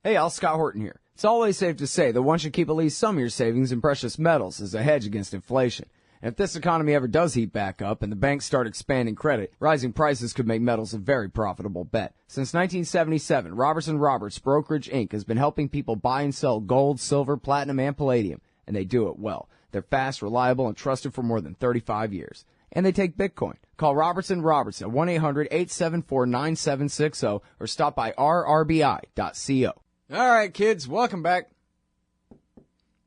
Hey, all, Scott Horton here. It's always safe to say that one should keep at least some of your savings in precious metals as a hedge against inflation. And if this economy ever does heat back up and the banks start expanding credit, rising prices could make metals a very profitable bet. Since 1977, Robertson Roberts Brokerage Inc. has been helping people buy and sell gold, silver, platinum, and palladium, and they do it well. They're fast, reliable, and trusted for more than 35 years. And they take Bitcoin. Call Robertson Roberts at 1-800-874-9760 or stop by rrbi.co. All right, kids, welcome back.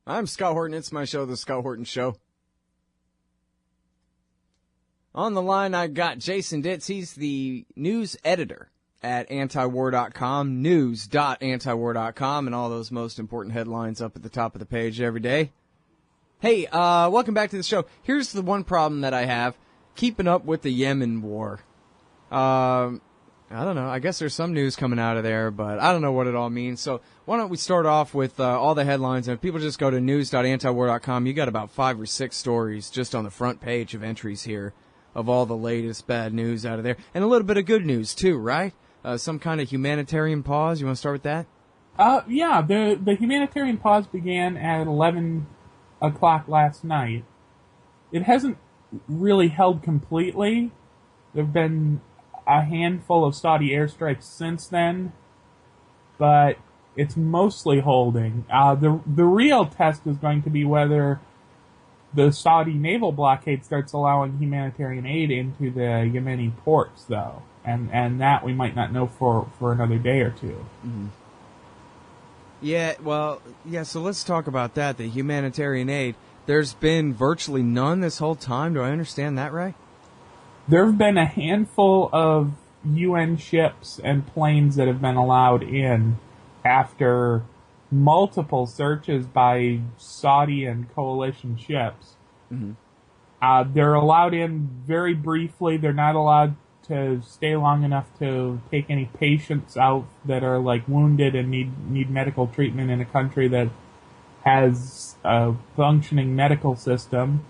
I'm Scott Horton. It's my show, The Scott Horton Show. On the line, I got Jason Ditz. He's the news editor at antiwar.com, news.antiwar.com, and all those most important headlines up at the top of the page every day. Hey, welcome back to the show. Here's the one problem that I have, keeping up with the Yemen war. I don't know. I guess there's some news coming out of there, but I don't know what it all means. So why don't we start off with all the headlines, and if people just go to news.antiwar.com, you got about 5 or 6 stories just on the front page of entries here of all the latest bad news out of there. And a little bit of good news, too, right? Some kind of humanitarian pause. You want to start with that? Yeah, the humanitarian pause began at 11 o'clock last night. It hasn't really held completely. There have been a handful of Saudi airstrikes since then, but it's mostly holding. The real test is going to be whether the Saudi naval blockade starts allowing humanitarian aid into the Yemeni ports, though, and that we might not know for another day or two. Mm-hmm. Yeah, well, yeah, so let's talk about that, the humanitarian aid. There's been virtually none this whole time. Do I understand that right? There have been a handful of UN ships and planes that have been allowed in after multiple searches by Saudi and coalition ships. Mm-hmm. They're allowed in very briefly. They're not allowed to stay long enough to take any patients out that are like wounded and need medical treatment in a country that has a functioning medical system.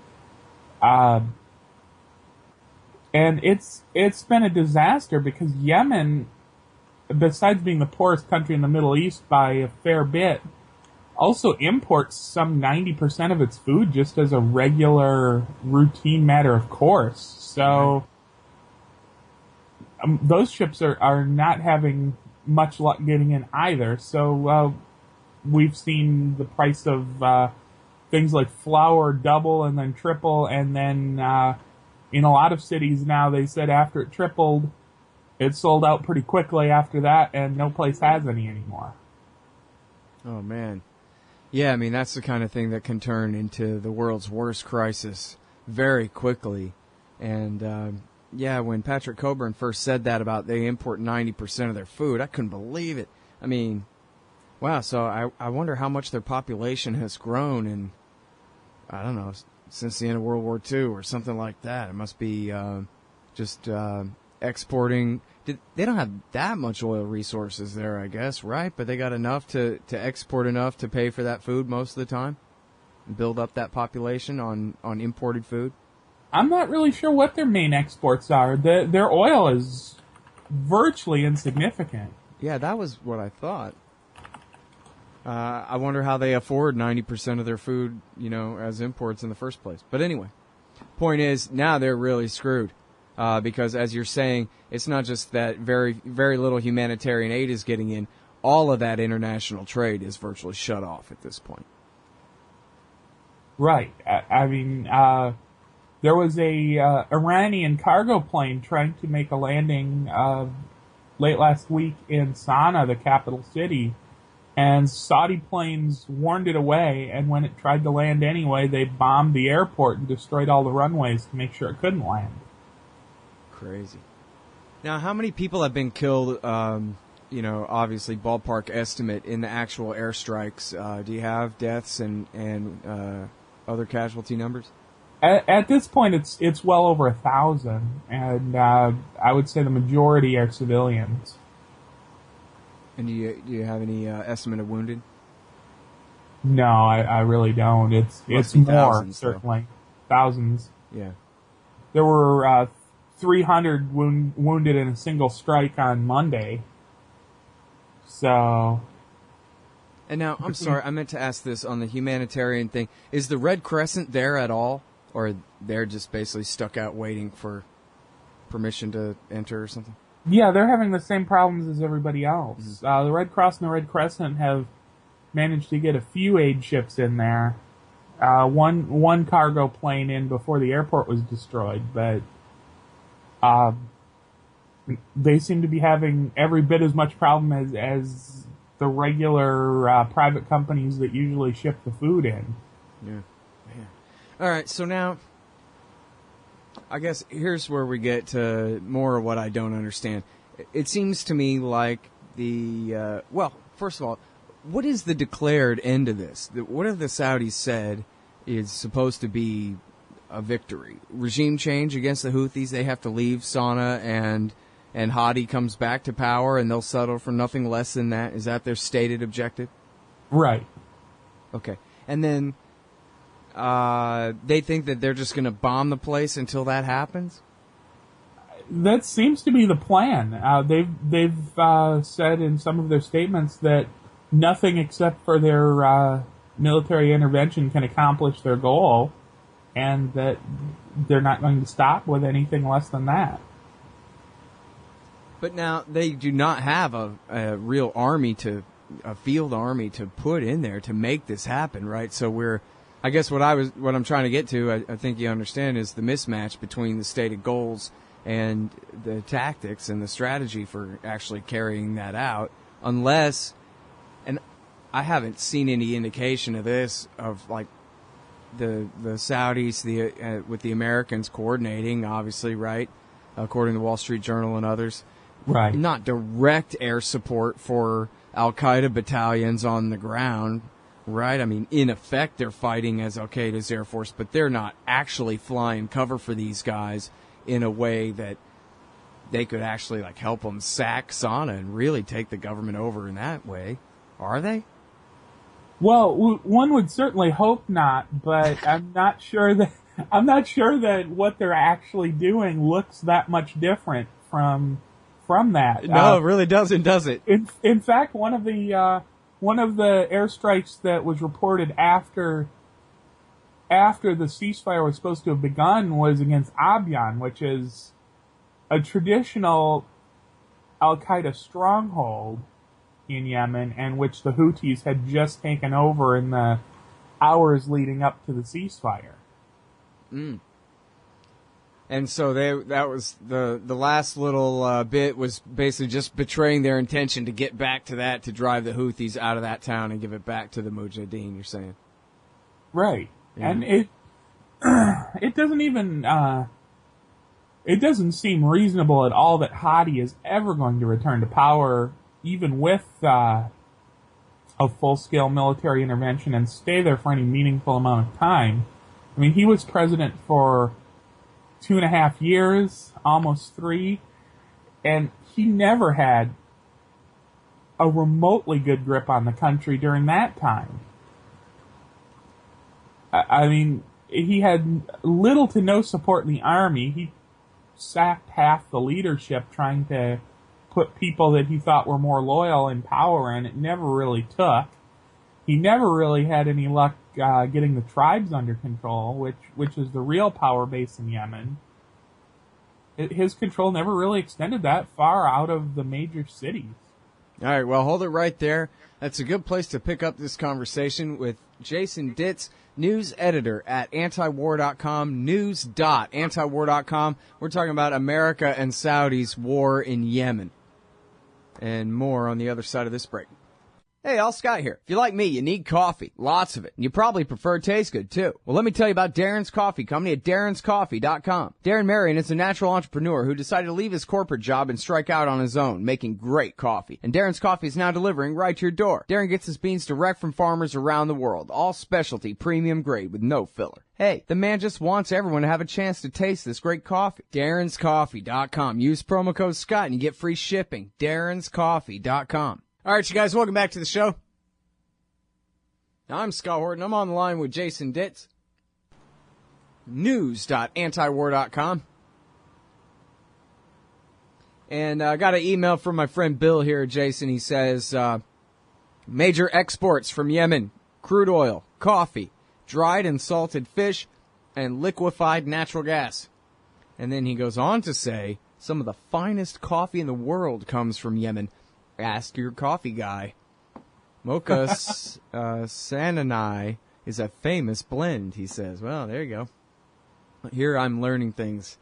And it's been a disaster because Yemen, besides being the poorest country in the Middle East by a fair bit, also imports some 90% of its food just as a regular, routine matter of course. So those ships are not having much luck getting in either. So we've seen the price of things like flour double and then triple, and then in a lot of cities now, they said after it tripled, it sold out pretty quickly after that, and no place has any anymore. Oh, man. Yeah, I mean, that's the kind of thing that can turn into the world's worst crisis very quickly. And, yeah, when Patrick Coburn first said that about they import 90% of their food, I couldn't believe it. I mean, wow, so I wonder how much their population has grown in, I don't know, since the end of World War II or something like that. It must be just exporting. They don't have that much oil resources there, I guess, right? But they got enough to export enough to pay for that food most of the time and build up that population on imported food. I'm not really sure what their main exports are. Their oil is virtually insignificant. Yeah, that was what I thought. I wonder how they afford 90% of their food, as imports in the first place. But anyway, point is, now they're really screwed. Because, as you're saying, it's not just that very, very little humanitarian aid is getting in. All of that international trade is virtually shut off at this point. Right. I mean, there was a Iranian cargo plane trying to make a landing late last week in Sana'a, the capital city, and Saudi planes warned it away, and when it tried to land anyway, they bombed the airport and destroyed all the runways to make sure it couldn't land. Crazy. Now, how many people have been killed, obviously ballpark estimate in the actual airstrikes? Do you have deaths and other casualty numbers? At this point, it's well over 1,000, and I would say the majority are civilians. And do you have any estimate of wounded? No, I really don't. It's more, thousands, certainly. Thousands. Yeah. There were 300 wounded in a single strike on Monday. So, And now, I'm sorry, I meant to ask this on the humanitarian thing. Is the Red Crescent there at all? Or they're just basically stuck out waiting for permission to enter or something? Yeah, they're having the same problems as everybody else. The Red Cross and the Red Crescent have managed to get a few aid ships in there. One cargo plane in before the airport was destroyed, but they seem to be having every bit as much problem as the regular private companies that usually ship the food in. Yeah. All right, so now, I guess here's where we get to more of what I don't understand. It seems to me like first of all, what is the declared end of this? What have the Saudis said is supposed to be a victory? Regime change against the Houthis, they have to leave Sana'a and Hadi comes back to power and they'll settle for nothing less than that? Is that their stated objective? Right. Okay. And then they think that they're just going to bomb the place until that happens? That seems to be the plan. They've said in some of their statements that nothing except for their military intervention can accomplish their goal, and that they're not going to stop with anything less than that. But now they do not have a real army a field army to put in there to make this happen, right? So I guess what I'm trying to get to, I think you understand, is the mismatch between the stated goals and the tactics and the strategy for actually carrying that out, unless, and I haven't seen any indication of this, of like the Saudis with the Americans coordinating, obviously, right, according to the Wall Street Journal and others. Right. Not direct air support for Al-Qaeda battalions on the ground, right? I mean, in effect, they're fighting as Al-Qaeda's Air Force, but they're not actually flying cover for these guys in a way that they could actually like help them sack Sana'a and really take the government over in that way. Are they? Well, one would certainly hope not, but I'm not sure that what they're actually doing looks that much different from that. No, it really doesn't, does it? In fact, one of the airstrikes that was reported after the ceasefire was supposed to have begun was against Abyan, which is a traditional Al-Qaeda stronghold in Yemen, and which the Houthis had just taken over in the hours leading up to the ceasefire. Mm. And so that was the last little bit was basically just betraying their intention to get back to that, to drive the Houthis out of that town and give it back to the Mujahideen, you're saying? Right. Yeah. And it doesn't even it doesn't seem reasonable at all that Hadi is ever going to return to power, even with a full-scale military intervention, and stay there for any meaningful amount of time. I mean, he was president for 2.5 years, almost 3, and he never had a remotely good grip on the country during that time. I mean, he had little to no support in the army. He sacked half the leadership trying to put people that he thought were more loyal in power, and it never really took. He never really had any luck getting the tribes under control, which is the real power base in Yemen. His control never really extended that far out of the major cities. All right, well, hold it right there. That's a good place to pick up this conversation with Jason Ditz, news editor at antiwar.com, news.antiwar.com. We're talking about America and Saudi's war in Yemen. And more on the other side of this break. Hey, all Scott here. If you're like me, you need coffee. Lots of it. And you probably prefer it tastes good, too. Well, let me tell you about Darren's Coffee Company at darrenscoffee.com. Darren Marion is a natural entrepreneur who decided to leave his corporate job and strike out on his own, making great coffee. And Darren's Coffee is now delivering right to your door. Darren gets his beans direct from farmers around the world. All specialty, premium grade with no filler. Hey, the man just wants everyone to have a chance to taste this great coffee. darrenscoffee.com. Use promo code Scott and you get free shipping. darrenscoffee.com. All right, you guys, welcome back to the show. I'm Scott Horton. I'm on the line with Jason Ditz. News.antiwar.com. And I got an email from my friend Bill here, Jason. He says, Major exports from Yemen: crude oil, coffee, dried and salted fish, and liquefied natural gas. And then he goes on to say, some of the finest coffee in the world comes from Yemen. Ask your coffee guy. Mocha Sananai is a famous blend, he says. Well, there you go. Here I'm learning things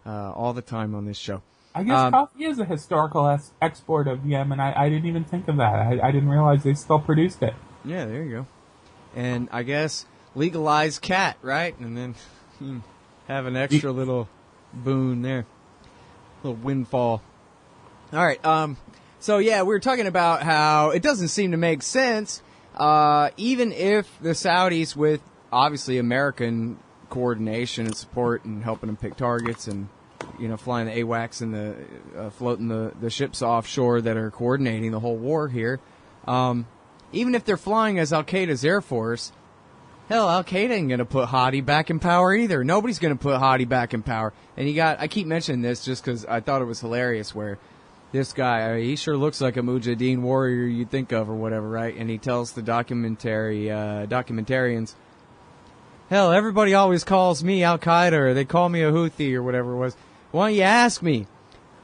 all the time on this show. I guess coffee is a historical export of Yemen. I didn't even think of that. I didn't realize they still produced it. Yeah, there you go. And I guess legalize cat, right? And then have an extra little boon there. Little windfall. All right. So, yeah, we were talking about how it doesn't seem to make sense, even if the Saudis, with obviously American coordination and support and helping them pick targets and, you know, flying the AWACS and the floating the ships offshore that are coordinating the whole war here, even if they're flying as Al-Qaeda's Air Force, hell, Al-Qaeda ain't going to put Hadi back in power either. Nobody's going to put Hadi back in power. And I keep mentioning this just because I thought it was hilarious where this guy, he sure looks like a Mujahideen warrior you'd think of or whatever, right? And he tells the documentarians, hell, everybody always calls me Al-Qaeda or they call me a Houthi or whatever it was. Why don't you ask me?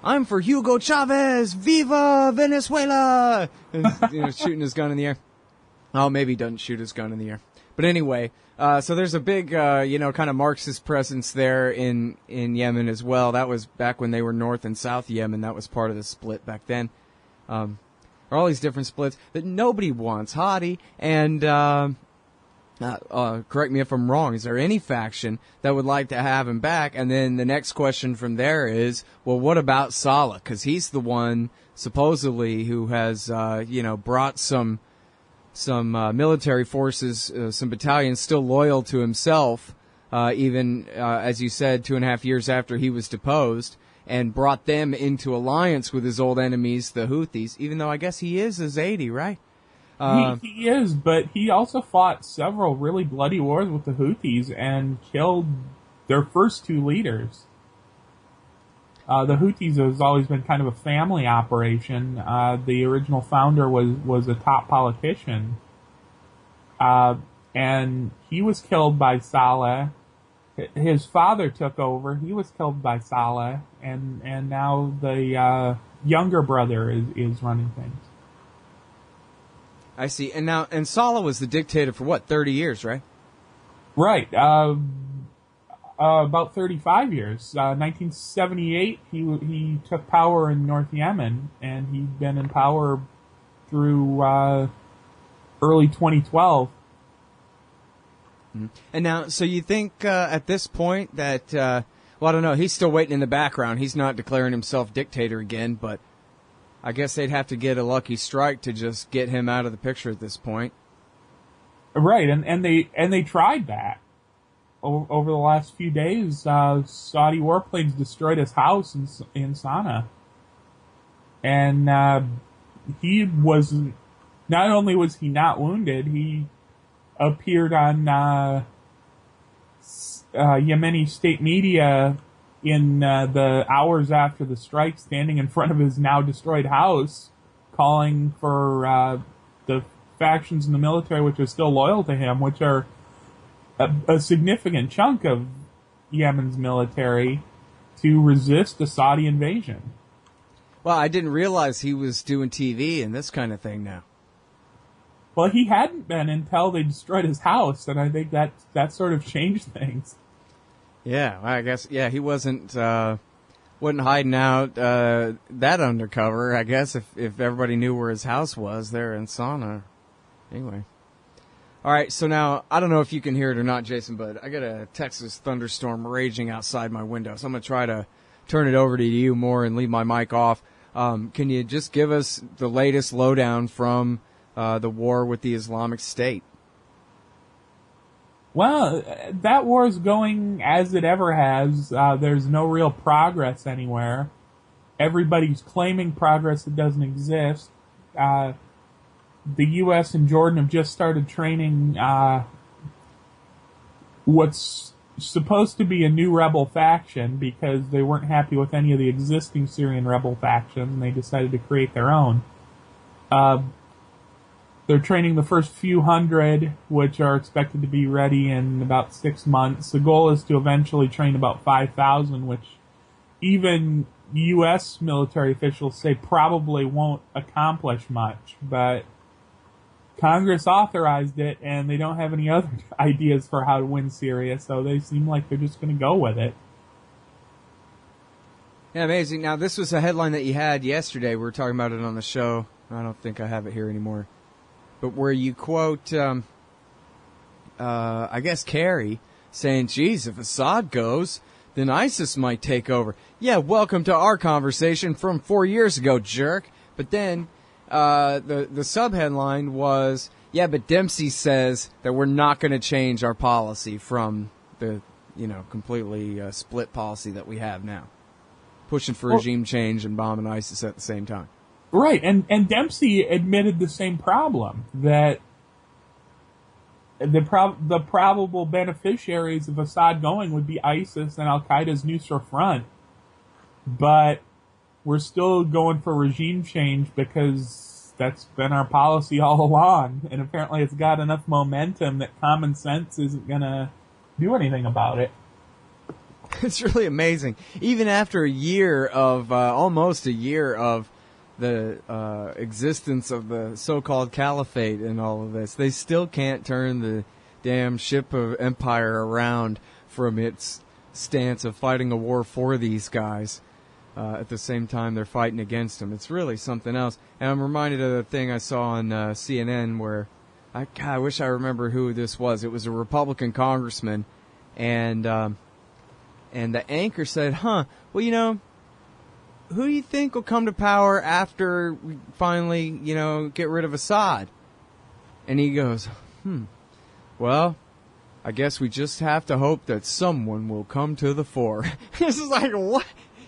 I'm for Hugo Chavez! Viva Venezuela! And, you know, shooting his gun in the air. Oh, maybe he doesn't shoot his gun in the air. But anyway, so there's a big, kind of Marxist presence there in Yemen as well. That was back when they were North and South Yemen. That was part of the split back then. There are all these different splits that nobody wants. Hadi, and correct me if I'm wrong, is there any faction that would like to have him back? And then the next question from there is, well, what about Saleh? Because he's the one, supposedly, who has, brought some military forces, some battalions still loyal to himself, even, as you said, 2.5 years after he was deposed, and brought them into alliance with his old enemies, the Houthis, even though I guess he is a Zaidi, right? He is, but he also fought several really bloody wars with the Houthis and killed their first two leaders. The Houthis has always been kind of a family operation. The original founder was a top politician. And he was killed by Saleh. His father took over. He was killed by Saleh. And now the younger brother is running things. I see. And Saleh was the dictator for what, 30 years, right? Right. About 35 years. 1978, he took power in North Yemen, and he'd been in power through early 2012. And now, so you think at this point that, I don't know, he's still waiting in the background. He's not declaring himself dictator again, but I guess they'd have to get a lucky strike to just get him out of the picture at this point. Right, and they tried that. Over the last few days, Saudi warplanes destroyed his house in Sana'a. And he was, not only was he not wounded, he appeared on Yemeni state media in the hours after the strike, standing in front of his now destroyed house, calling for the factions in the military which are still loyal to him, which are a significant chunk of Yemen's military, to resist the Saudi invasion. Well, I didn't realize he was doing TV and this kind of thing now. Well, he hadn't been until they destroyed his house, and I think that sort of changed things. Yeah, I guess, yeah, he wasn't hiding out that undercover, I guess, if everybody knew where his house was there in Sana'a. Anyway. All right, so now, I don't know if you can hear it or not, Jason, but I got a Texas thunderstorm raging outside my window, so I'm going to try to turn it over to you more and leave my mic off. Can you just give us the latest lowdown from the war with the Islamic State? Well, that war is going as it ever has. There's no real progress anywhere. Everybody's claiming progress that doesn't exist. The U.S. and Jordan have just started training what's supposed to be a new rebel faction because they weren't happy with any of the existing Syrian rebel factions, and they decided to create their own. They're training the first few hundred, which are expected to be ready in about 6 months. The goal is to eventually train about 5,000, which even U.S. military officials say probably won't accomplish much. But Congress authorized it, and they don't have any other ideas for how to win Syria, so they seem like they're just going to go with it. Yeah, amazing. Now, this was a headline that you had yesterday. We were talking about it on the show. I don't think I have it here anymore. But where you quote, I guess, Kerry, saying, geez, if Assad goes, then ISIS might take over. Yeah, welcome to our conversation from 4 years ago, jerk. But then the sub-headline was, yeah, but Dempsey says that we're not going to change our policy from the, completely split policy that we have now. Pushing for regime change and bombing ISIS at the same time. Right, and Dempsey admitted the same problem, that the probable beneficiaries of Assad going would be ISIS and Al-Qaeda's Nusra Front, but we're still going for regime change because that's been our policy all along, and apparently it's got enough momentum that common sense isn't going to do anything about it. It's really amazing. Even after almost a year of the existence of the so-called caliphate and all of this, they still can't turn the damn ship of empire around from its stance of fighting a war for these guys. At the same time, they're fighting against them. It's really something else. And I'm reminded of the thing I saw on CNN where, I wish I remember who this was. It was a Republican congressman, and the anchor said, well, who do you think will come to power after we finally, get rid of Assad? And he goes, well, I guess we just have to hope that someone will come to the fore. This is like, what?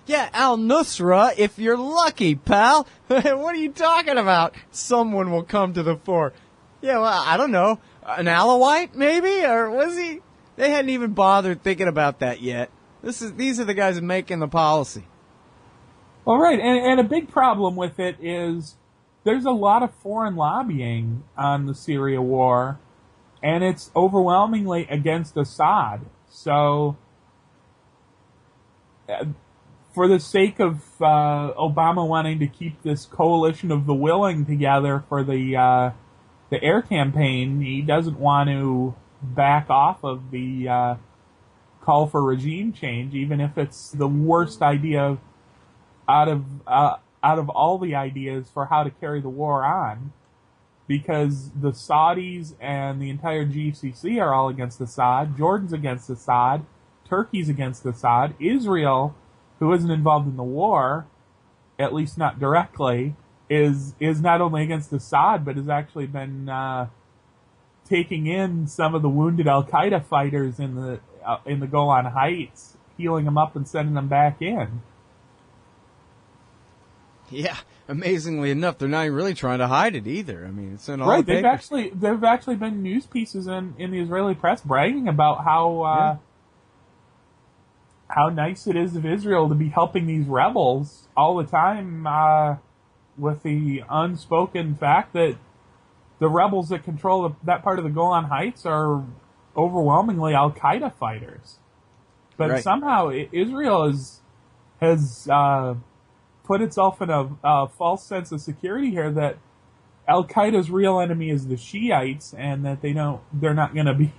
Yeah, al-Nusra, if you're lucky, pal. What are you talking about? Someone will come to the fore. Yeah, well, I don't know. An Alawite, maybe? Or was he? They hadn't even bothered thinking about that yet. These are the guys making the policy. Well, right, and a big problem with it is there's a lot of foreign lobbying on the Syria war, and it's overwhelmingly against Assad. So, for the sake of Obama wanting to keep this coalition of the willing together for the air campaign, he doesn't want to back off of the call for regime change, even if it's the worst idea out of all the ideas for how to carry the war on, because the Saudis and the entire GCC are all against Assad, Jordan's against Assad, Turkey's against Assad, Israel, who isn't involved in the war, at least not directly, is not only against Assad, but has actually been taking in some of the wounded Al-Qaeda fighters in the Golan Heights, healing them up and sending them back in. Yeah, amazingly enough, they're not really trying to hide it either. I mean, it's in all right. the papers. There've actually been news pieces in the Israeli press bragging about how nice it is of Israel to be helping these rebels all the time, with the unspoken fact that the rebels that control that part of the Golan Heights are overwhelmingly Al-Qaeda fighters. But right. Somehow Israel has put itself in a false sense of security here that Al-Qaeda's real enemy is the Shiites, and that they're not going to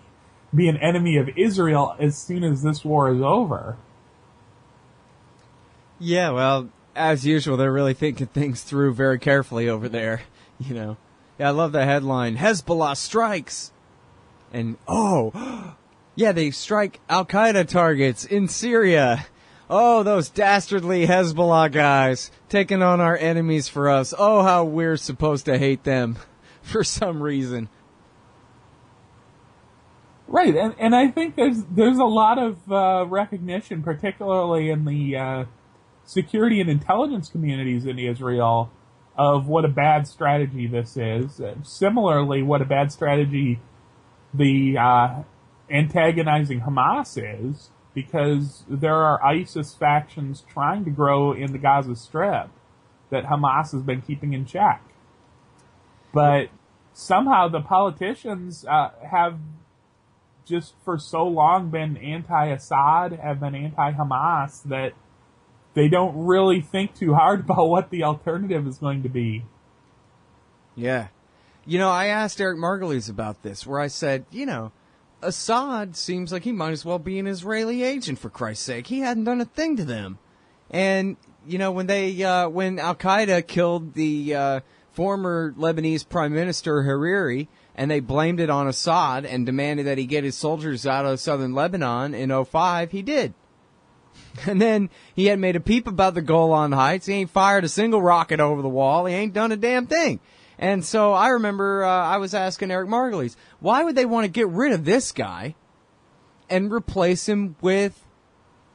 be an enemy of Israel as soon as this war is over. Yeah, well, as usual, they're really thinking things through very carefully over there. Yeah, I love the headline, Hezbollah strikes. And, yeah, they strike Al-Qaeda targets in Syria. Oh, those dastardly Hezbollah guys taking on our enemies for us. Oh, how we're supposed to hate them for some reason. Right, and I think there's a lot of recognition, particularly in the security and intelligence communities in Israel, of what a bad strategy this is. Similarly, what a bad strategy the antagonizing Hamas is, because there are ISIS factions trying to grow in the Gaza Strip that Hamas has been keeping in check. But somehow the politicians have just for so long been anti-Assad, have been anti-Hamas, that they don't really think too hard about what the alternative is going to be. Yeah. You know, I asked Eric Margulies about this, where I said, you know, Assad seems like he might as well be an Israeli agent, for Christ's sake. He hadn't done a thing to them. And, you know, when Al-Qaeda killed the former Lebanese Prime Minister Hariri, and they blamed it on Assad and demanded that he get his soldiers out of southern Lebanon in '05, he did. And then he had made a peep about the Golan Heights. He ain't fired a single rocket over the wall. He ain't done a damn thing. And so I remember I was asking Eric Margulies, why would they want to get rid of this guy and replace him with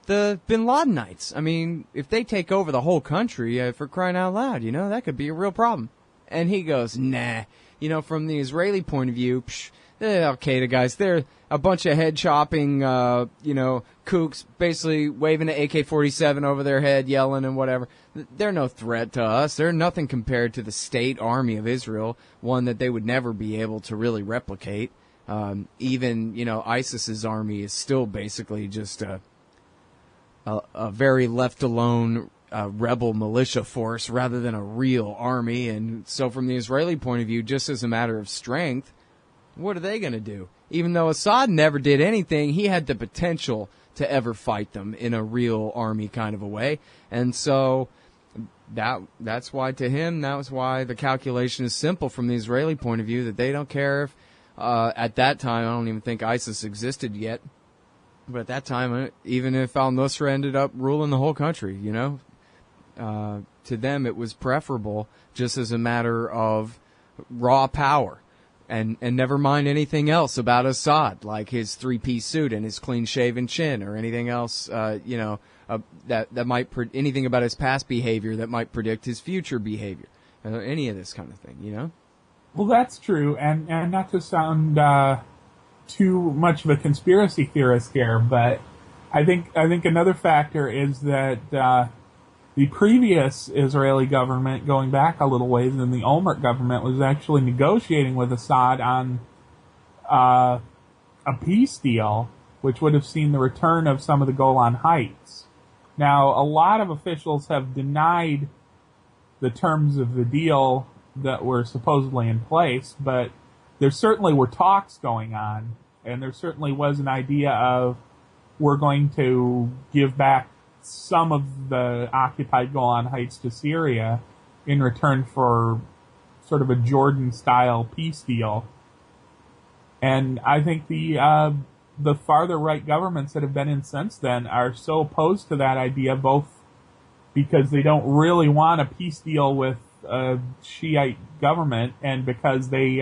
the Bin Ladenites? I mean, if they take over the whole country, for crying out loud, you know, that could be a real problem. And he goes, nah. You know, from the Israeli point of view, the Al-Qaeda guys, they're a bunch of head-chopping, kooks, basically waving an AK-47 over their head, yelling and whatever. They're no threat to us. They're nothing compared to the state army of Israel, one that they would never be able to really replicate. Even, you know, ISIS's army is still basically just a very left-alone rebel militia force rather than a real army. And so from the Israeli point of view, just as a matter of strength, what are they going to do? Even though Assad never did anything, he had the potential to ever fight them in a real army kind of a way. And so that's why, to him, that was why the calculation is simple from the Israeli point of view, that they don't care if, at that time, I don't even think ISIS existed yet, but at that time, even if al-Nusra ended up ruling the whole country, you know, to them it was preferable just as a matter of raw power. And never mind anything else about Assad, like his three-piece suit and his clean-shaven chin, or anything else, that might anything about his past behavior that might predict his future behavior, any of this kind of thing, you know. Well, that's true, and not to sound too much of a conspiracy theorist here, but I think another factor is that the previous Israeli government, going back a little ways, and the Olmert government was actually negotiating with Assad on a peace deal, which would have seen the return of some of the Golan Heights. Now, a lot of officials have denied the terms of the deal that were supposedly in place, but there certainly were talks going on, and there certainly was an idea of, we're going to give back some of the occupied Golan Heights to Syria in return for sort of a Jordan-style peace deal. And I think the farther right governments that have been in since then are so opposed to that idea, both because they don't really want a peace deal with a Shiite government, and because they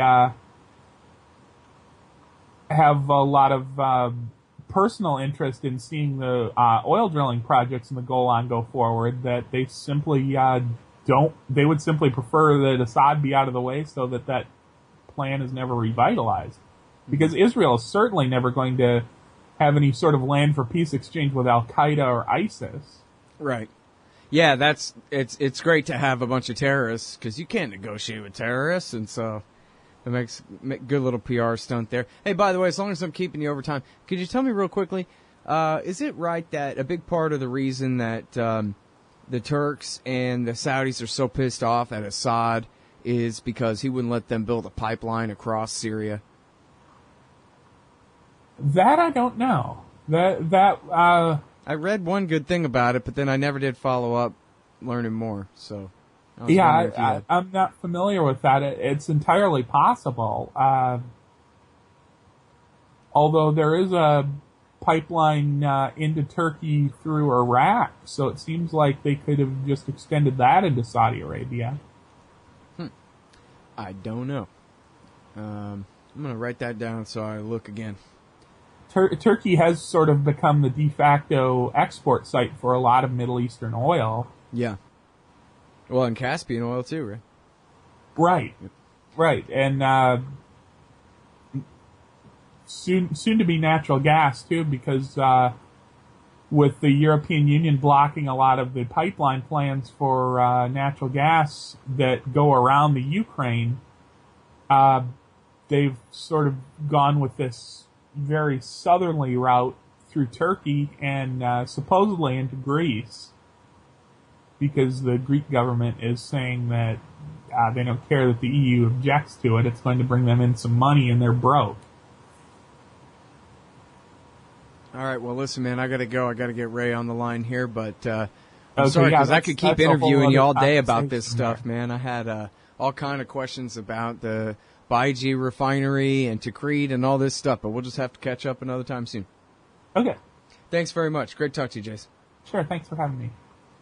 have a lot of personal interest in seeing the oil drilling projects in the Golan go forward, that they simply they would simply prefer that Assad be out of the way so that plan is never revitalized. Because Israel is certainly never going to have any sort of land for peace exchange with Al-Qaeda or ISIS. Right. Yeah, it's great to have a bunch of terrorists, because you can't negotiate with terrorists, and so it makes a good little PR stunt there. Hey, by the way, as long as I'm keeping you over time, could you tell me real quickly, is it right that a big part of the reason that the Turks and the Saudis are so pissed off at Assad is because he wouldn't let them build a pipeline across Syria? That I don't know. I read one good thing about it, but then I never did follow up learning more, so... I'm not familiar with that. It's entirely possible. Although there is a pipeline into Turkey through Iraq, so it seems like they could have just extended that into Saudi Arabia. I don't know. I'm going to write that down so I look again. Turkey has sort of become the de facto export site for a lot of Middle Eastern oil. Yeah. Well, and Caspian oil too, right? Right, and soon to be natural gas too, because with the European Union blocking a lot of the pipeline plans for natural gas that go around the Ukraine, they've sort of gone with this very southerly route through Turkey and supposedly into Greece, because the Greek government is saying that they don't care that the EU objects to it. It's going to bring them in some money, and they're broke. All right, well, listen, man, I got to go. I got to get Ray on the line here, but I'm Okay, sorry, yeah, because I could keep that's a whole interviewing you all other day about this conversation stuff, there. man. I had all kind of questions about the Baiji refinery and Tikrit and all this stuff, but we'll just have to catch up another time soon. Okay. Thanks very much. Great to talk to you, Jason. Sure, thanks for having me.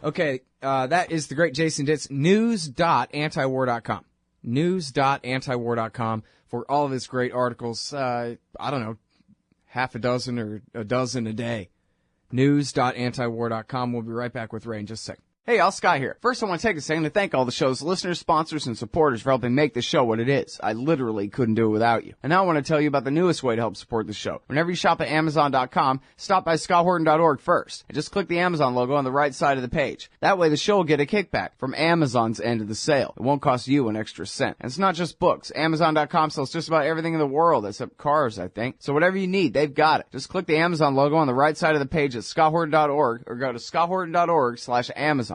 Okay, that is the great Jason Ditz, news.antiwar.com. News.antiwar.com for all of his great articles. I don't know, half a dozen or a dozen a day. News.antiwar.com. We'll be right back with Ray in just a second. Hey, y'all, Sky here. First, I want to take a second to thank all the show's listeners, sponsors, and supporters for helping make the show what it is. I literally couldn't do it without you. And now I want to tell you about the newest way to help support the show. Whenever you shop at Amazon.com, stop by ScottHorton.org first, and just click the Amazon logo on the right side of the page. That way the show will get a kickback from Amazon's end of the sale. It won't cost you an extra cent. And it's not just books. Amazon.com sells just about everything in the world, except cars, I think. So whatever you need, they've got it. Just click the Amazon logo on the right side of the page at ScottHorton.org, or go to ScottHorton.org/Amazon.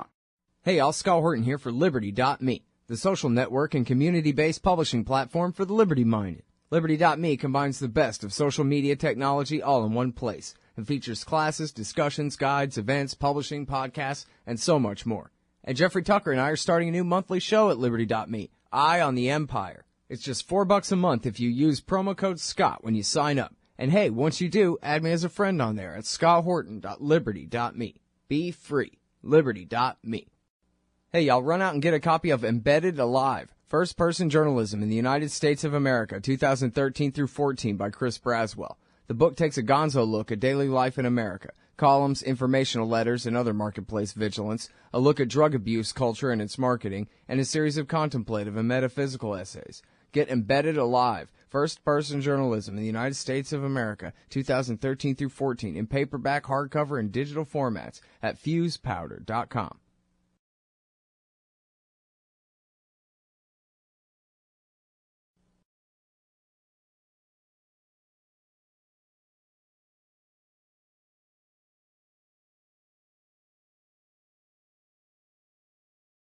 Hey, y'all, Scott Horton here for Liberty.me, the social network and community-based publishing platform for the liberty-minded. Liberty.me combines the best of social media technology all in one place and features classes, discussions, guides, events, publishing, podcasts, and so much more. And Jeffrey Tucker and I are starting a new monthly show at Liberty.me, Eye on the Empire. It's just $4 a month if you use promo code SCOTT when you sign up. And hey, once you do, add me as a friend on there at scotthorton.liberty.me. Be free. Liberty.me. Hey, y'all, run out and get a copy of Embedded Alive, First-Person Journalism in the United States of America, 2013 through 14 by Chris Braswell. The book takes a gonzo look at daily life in America, columns, informational letters, and other marketplace vigilance, a look at drug abuse culture and its marketing, and a series of contemplative and metaphysical essays. Get Embedded Alive, First-Person Journalism in the United States of America, 2013 through 14, in paperback, hardcover, and digital formats at fusepowder.com.